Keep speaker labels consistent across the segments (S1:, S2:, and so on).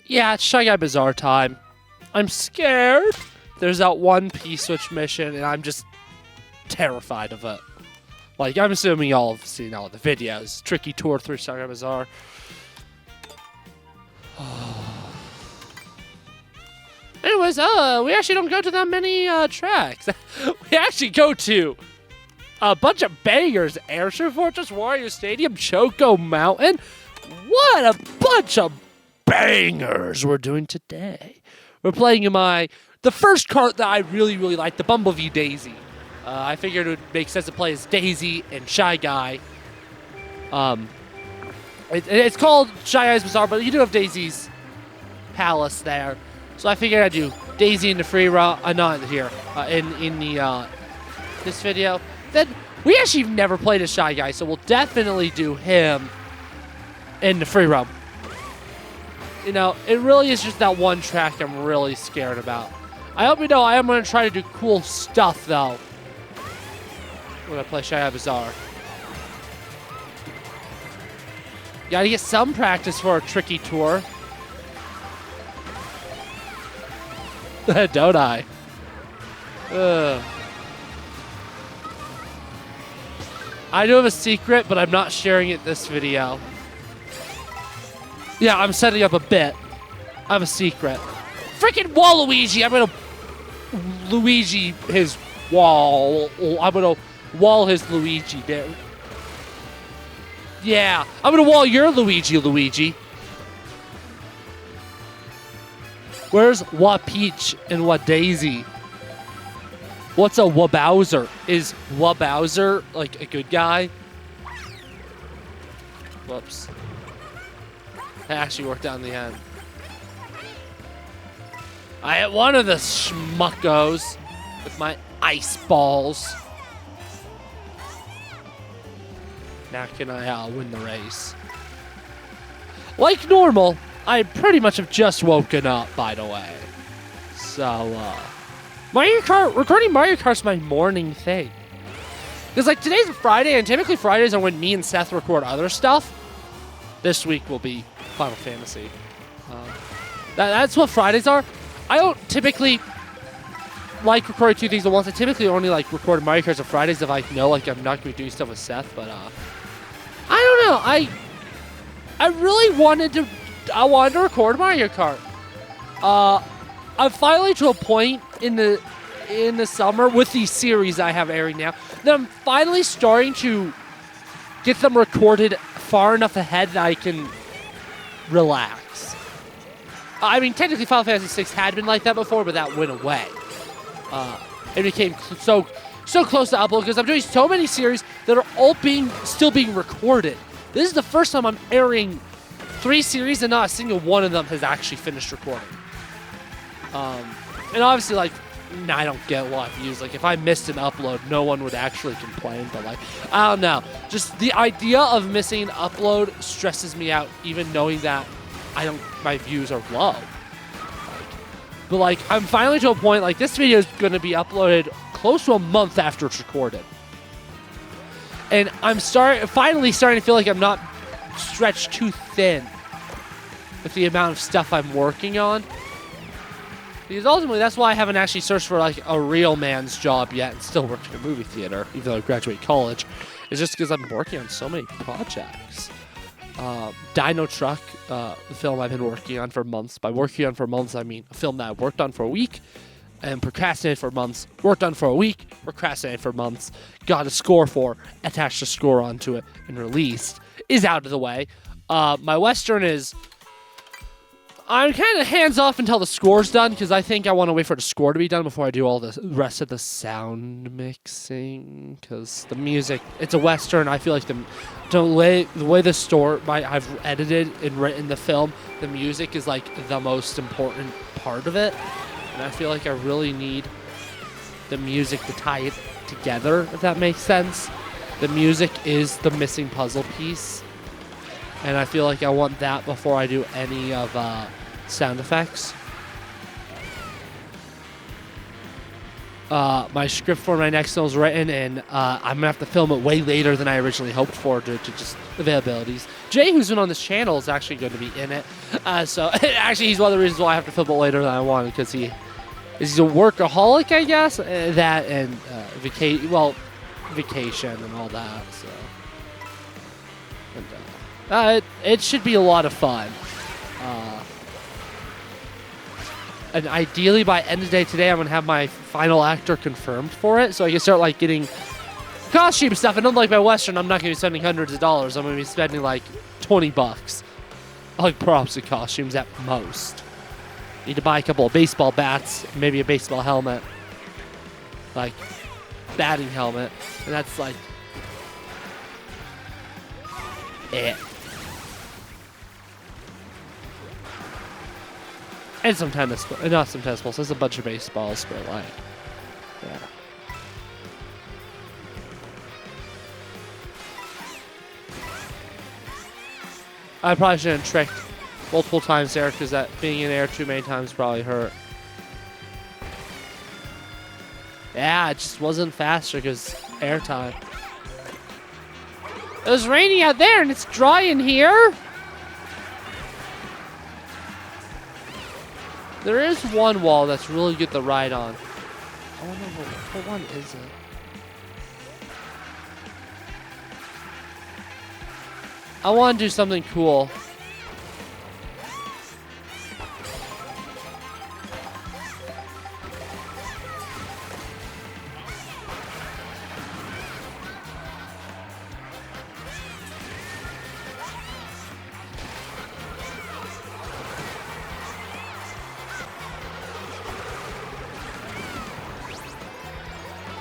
S1: Yeah, it's Shy Guy Bazaar time. I'm scared. There's that one P-switch mission, and I'm just terrified of it. Like, I'm assuming y'all have seen all the videos. Tricky tour through Shy Guy Bazaar. Anyways, we actually don't go to that many tracks. We actually go to a bunch of bangers. Airship Fortress, Wario Stadium, Choco Mountain. What a bunch of bangers we're doing today. We're playing in the first kart that I really like, the Bumblebee Daisy. I figured it would make sense to play as Daisy and Shy Guy. It's called Shy Guy's Bazaar, but you do have Daisy's Palace there. So I figured I'd do Daisy in the free run, not here, in this video. Then we actually have never played as Shy Guy, so we'll definitely do him in the free run. You know, it really is just that one track I'm really scared about. I hope you know I am going to try to do cool stuff, though, when I play Shy Guy Bazaar. Gotta get some practice for a tricky tour. Don't I? I do have a secret, but I'm not sharing it this video. Yeah, I'm setting up a bit. I have a secret. Freaking Waluigi! I'm gonna Luigi his wall. I'm gonna wall his Luigi, dude. Yeah, I'm gonna wall your Luigi. Where's Peach and Daisy? What's a Bowser? Is Bowser like a good guy? Whoops. That actually worked out in the end. I hit one of the schmuckos with my ice balls. Now can I win the race? Like normal, I pretty much have just woken up, by the way. So, Mario Kart, recording Mario Kart's my morning thing. Because, like, today's a Friday, and typically Fridays are when me and Seth record other stuff. This week will be Final Fantasy. That's what Fridays are. I don't typically like recording two things at once. I typically only like record Mario Karts on Fridays if I know like I'm not going to be doing stuff with Seth. But I don't know. I really wanted to record Mario Kart. I'm finally to a point in the summer with these series I have airing now that I'm finally starting to get them recorded far enough ahead that I can relax. I mean, technically Final Fantasy VI had been like that before, but that went away. It became so close to upload because I'm doing so many series that are all still being recorded. This is the first time I'm airing 3 series and not a single one of them has actually finished recording. And obviously, like, I don't get a lot of views. Like, if I missed an upload, no one would actually complain. But, like, I don't know. Just the idea of missing an upload stresses me out, even knowing that my views are low. But, like, I'm finally to a point, like, this video is going to be uploaded close to a month after it's recorded. And I'm finally starting to feel like I'm not stretched too thin with the amount of stuff I'm working on. Because ultimately, that's why I haven't actually searched for like a real man's job yet and still working in a movie theater, even though I graduated college. It's just because I'm working on so many projects. Dino Truck, the film I've been working on for months. By working on for months, I mean a film that I worked on for a week and procrastinated for months, worked on for a week, procrastinated for months, got a score for, attached a score onto it, and released, is out of the way. My Western is... I'm kind of hands-off until the score's done, because I think I want to wait for the score to be done before I do all the rest of the sound mixing, because the music, it's a Western. I feel like the way I've edited and written the film, the music is like the most important part of it, and I feel like I really need the music to tie it together, if that makes sense. The music is the missing puzzle piece, and I feel like I want that before I do any of sound effects. My script for my next film is written, and I'm gonna have to film it way later than I originally hoped for due to just availabilities. Jay, who's been on this channel, is actually going to be in it. So actually, he's one of the reasons why I have to film it later than I wanted, because he's a workaholic, I guess. That and vacation and all that. So and, it should be a lot of fun. And ideally, by end of day today, I'm going to have my final actor confirmed for it, so I can start, like, getting costume stuff. And unlike my Western, I'm not going to be spending hundreds of dollars. I'm going to be spending, like, $20. Like, props and costumes at most. Need to buy a couple of baseball bats, maybe a baseball helmet. Like, batting helmet. And that's, like, it. And some tennis, not some tennis balls. There's a bunch of baseballs, but like, yeah. I probably shouldn't have tricked multiple times there, because that being in air too many times probably hurt. Yeah, it just wasn't faster because air time. It was raining out there and it's dry in here. There is one wall that's really good to ride on. I don't know what one is it? I want to do something cool.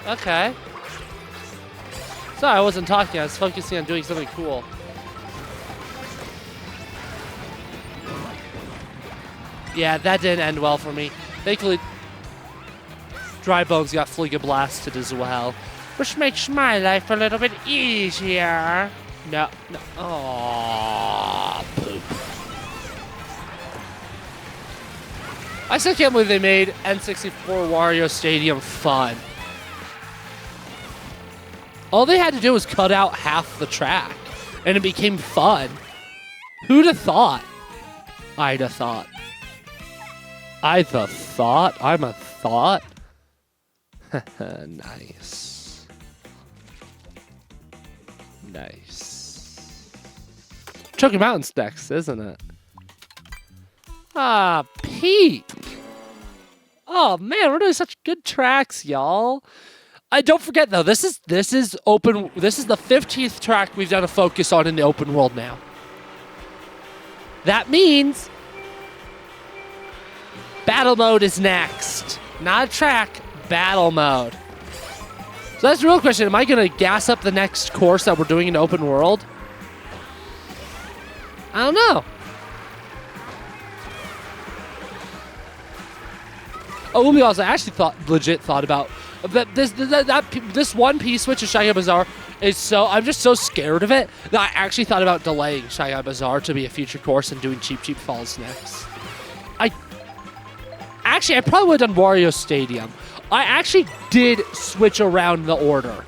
S1: Okay. Sorry, I wasn't talking. I was focusing on doing something cool. Yeah, that didn't end well for me. Thankfully, Dry Bones got Fliga blasted as well, which makes my life a little bit easier. No. Aww, poop. I still can't believe they made N64 Wario Stadium fun. All they had to do was cut out half the track, and it became fun. Who'd have thought? I'd have thought. I'm a thought. Nice. Choking Mountain's next, isn't it? Ah, Peak. Oh man, we're doing such good tracks, y'all. Don't forget though, this is the 15th track we've done a focus on in the open world now. That means battle mode is next. Not a track, battle mode. So that's the real question. Am I going to gas up the next course that we're doing in the open world? I don't know. Oh, we'll be honest, I actually legit thought about this one piece switch of Shy Guy Bazaar is so, I'm just so scared of it that I actually thought about delaying Shy Guy Bazaar to be a future course and doing Cheap Falls next. I probably would have done Wario Stadium. I actually did switch around the order.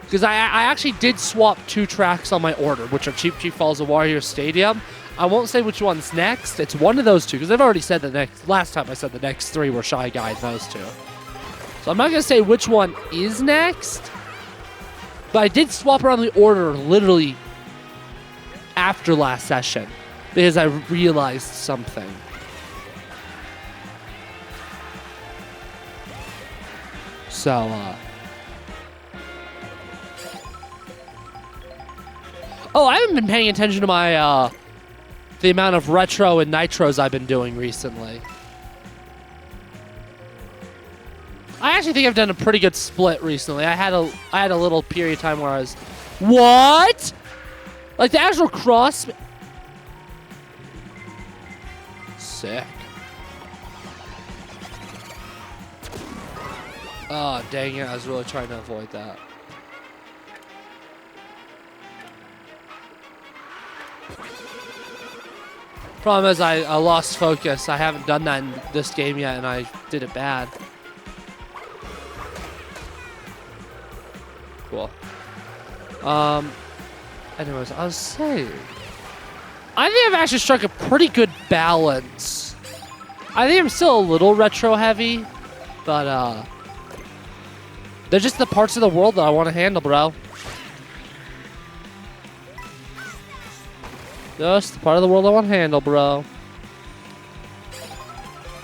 S1: Because I actually did swap 2 tracks on my order, which are Cheap Falls and Wario Stadium. I won't say which one's next. It's one of those 2, because I've already said last time I said the next 3 were Shy Guy, those 2. So I'm not going to say which one is next, but I did swap around the order literally after last session, because I realized something. So, oh, I haven't been paying attention to my, the amount of retro and nitros I've been doing recently. I actually think I've done a pretty good split recently. I had a little period of time where I was, what? Like the actual cross. Sick. Oh, dang it. I was really trying to avoid that. Problem is, I lost focus. I haven't done that in this game yet, and I did it bad. cool. Anyways, I was saying, I think I've actually struck a pretty good balance. I think I'm still a little retro heavy, but they're just the parts of the world that I want to handle, bro. Just the part of the world I want to handle, bro.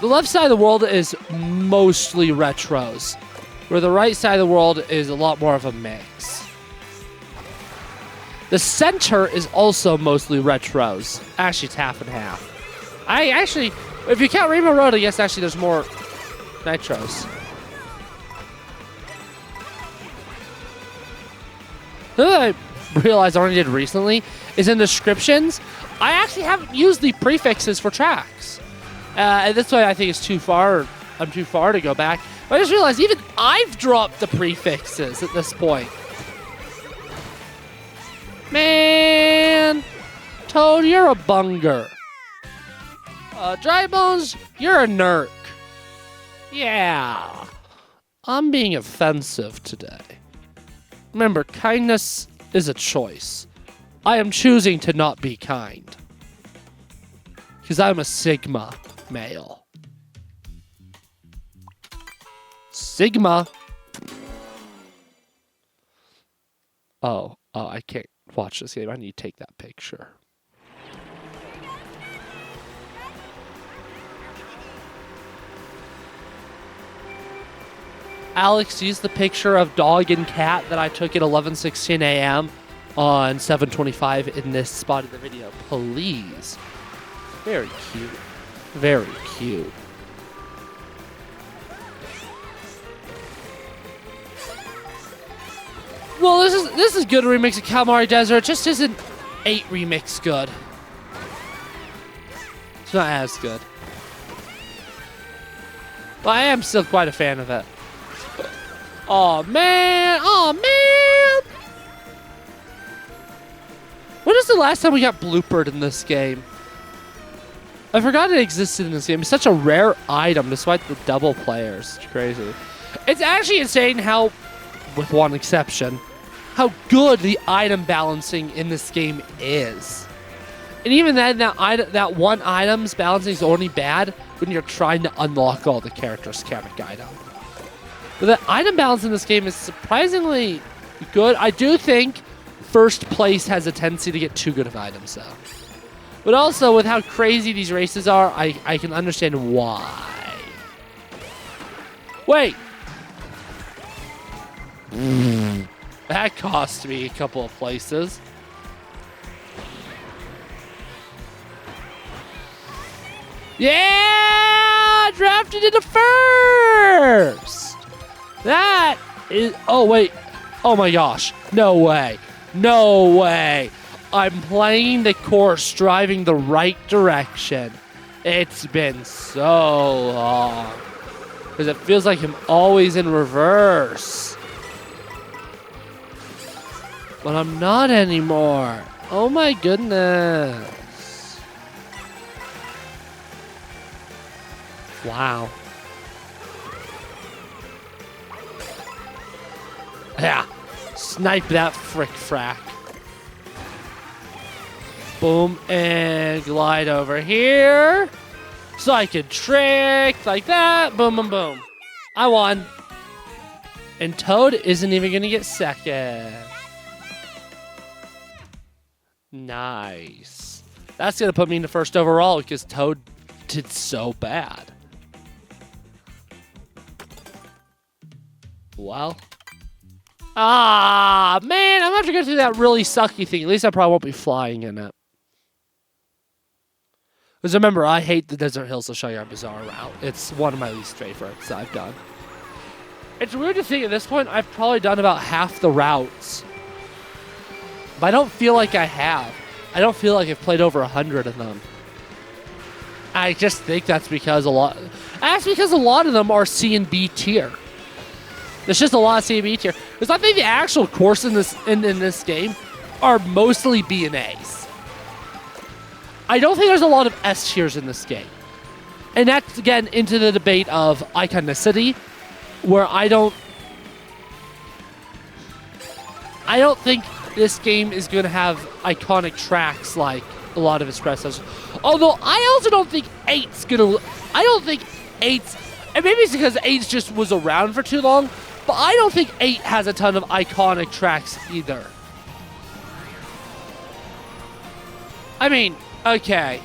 S1: The left side of the world is mostly retros, where the right side of the world is a lot more of a mix. The center is also mostly retros. Actually, it's half and half. If you count Rainbow Road, I guess actually there's more nitros. Something I realized I only did recently is in descriptions, I actually haven't used the prefixes for tracks. And that's why I think it's too far. I'm too far to go back. But I just realized even I've dropped the prefixes at this point. Man, Toad, you're a bunger. Dry Bones, you're a nerk. Yeah, I'm being offensive today. Remember, kindness is a choice. I am choosing to not be kind. Because I'm a Sigma male. Sigma. Oh, I can't watch this game. I need to take that picture. Alex, use the picture of dog and cat that I took at 11:16 a.m. on 7:25 in this spot of the video, please. Very cute. Very cute. Well, this is good remix of Kalmari Desert. It just isn't 8 remix good. It's not as good. But I am still quite a fan of it. Oh man! Oh man! When was the last time we got bloopered in this game? I forgot it existed in this game. It's such a rare item despite the double players. It's crazy. It's actually insane how, with one exception, how good the item balancing in this game is. And even then, that one item's balancing is only bad when you're trying to unlock all the characters' mechanic item. But the item balance in this game is surprisingly good. I do think first place has a tendency to get too good of items, though. But also, with how crazy these races are, I can understand why. Wait! That cost me a couple of places. Yeah! Drafted into first! That is... Oh, wait. Oh, my gosh. No way. No way. I'm playing the course, driving the right direction. It's been so long. Because it feels like I'm always in reverse. But I'm not anymore. Oh, my goodness. Wow. Yeah, snipe that frack. Boom, and glide over here. So I can trick like that. Boom, boom, boom. I won. And Toad isn't even going to get second. Nice. That's going to put me into first overall because Toad did so bad. Well. Ah, man, I'm going to have to go through that really sucky thing. At least I probably won't be flying in it. Because remember, I hate the Desert Hills to Shy Guy Bazaar route. It's one of my least favorites I've done. It's weird to think at this point, I've probably done about half the routes. But I don't feel like I have. I don't feel like I've played over 100 of them. I just think that's because a lot of them are C and B tier. There's just a lot of C and B tier. Because I think the actual courses in this game are mostly B and A's. I don't think there's a lot of S tiers in this game. And that's, again, into the debate of iconicity, where I don't... I don't think this game is going to have iconic tracks like a lot of its predecessors. Although I also don't think 8's going to... I don't think 8's... And maybe it's because 8 just was around for too long, but I don't think 8 has a ton of iconic tracks either. I mean, okay.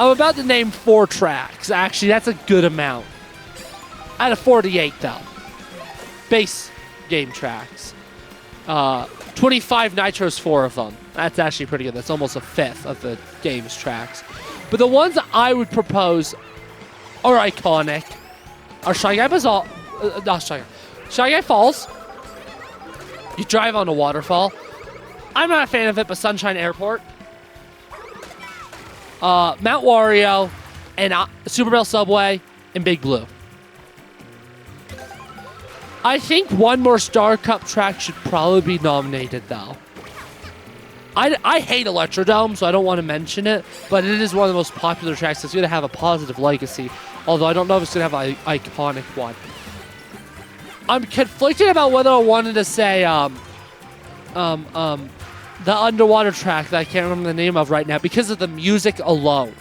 S1: I'm about to name 4 tracks. Actually, that's a good amount. Out of 48, though. Base game tracks. 25 Nitros, 4 of them. That's actually pretty good. That's almost a fifth of the game's tracks. But the ones that I would propose are iconic are Shy Guy Bazaar. Not Shy Guy. Shy Guy Falls. You drive on a waterfall. I'm not a fan of it, but Sunshine Airport. Mount Wario, and Super Bell Subway, and Big Blue. I think one more Star Cup track should probably be nominated, though. I hate Electrodome, so I don't want to mention it, but it is one of the most popular tracks that's going to have a positive legacy, although I don't know if it's going to have an iconic one. I'm conflicted about whether I wanted to say the underwater track that I can't remember the name of right now because of the music alone.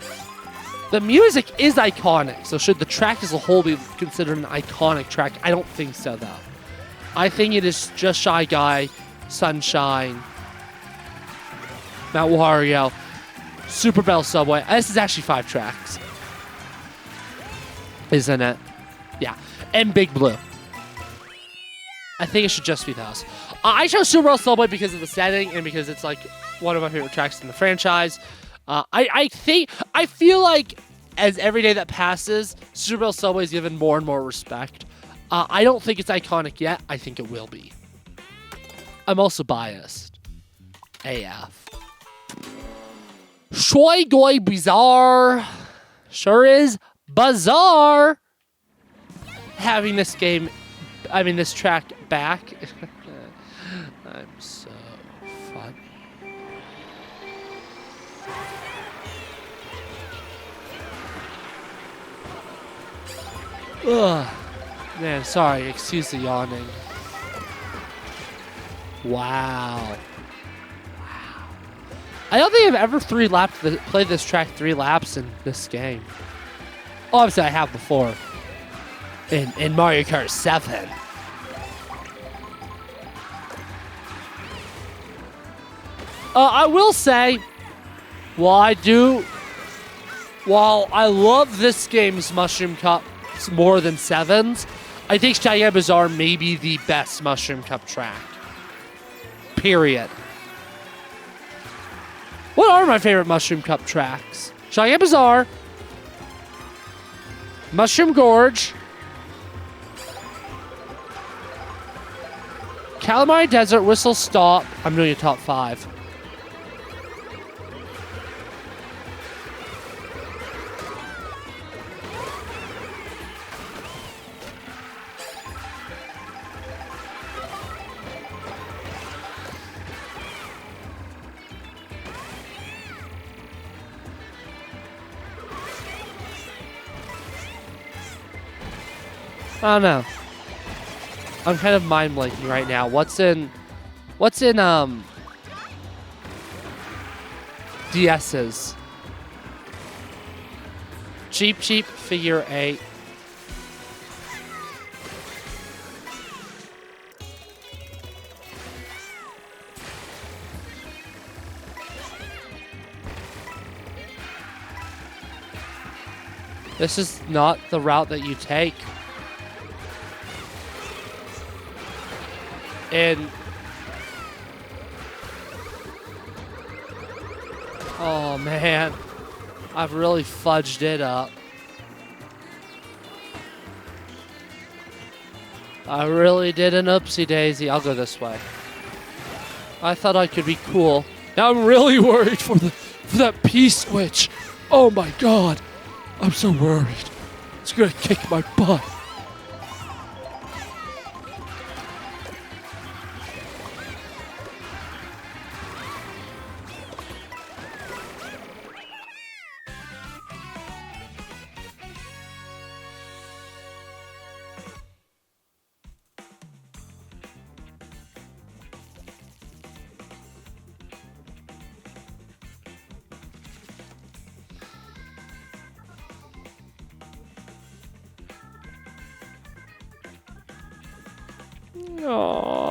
S1: The music is iconic, so should the track as a whole be considered an iconic track? I don't think so, though. I think it is just Shy Guy, Sunshine, Mount Wario, Super Bell Subway. This is actually 5 tracks. Isn't it? Yeah. And Big Blue. I think it should just be those. I chose Super Bell Subway because of the setting and because it's like one of my favorite tracks in the franchise. I feel like as every day that passes, Super Bell Subway is given more and more respect. I don't think it's iconic yet. I think it will be. I'm also biased. AF. Shy Guy Bazaar sure is bizarre. Having this game, this track back. I'm so funny. Ugh. Man, sorry. Excuse the yawning. Wow. I don't think I've ever played this track 3 laps in this game. Obviously, I have before. In Mario Kart 7. I will say, while I love this game's Mushroom Cup more than 7's, I think Shy Guy Bazaar may be the best Mushroom Cup track. Period. What are my favorite Mushroom Cup tracks? Shy Guy Bazaar, Mushroom Gorge, Calamari Desert, Whistle Stop. I'm doing a top 5. I don't know. I'm kind of mind blanking right now. What's in DS's? Cheap Figure 8. This is not the route that you take. And oh man, I've really fudged it up. I really did an oopsie daisy. I'll go this way. I thought I could be cool. Now I'm really worried for that P-switch. Oh my god. I'm so worried. It's gonna kick my butt.
S2: Aww.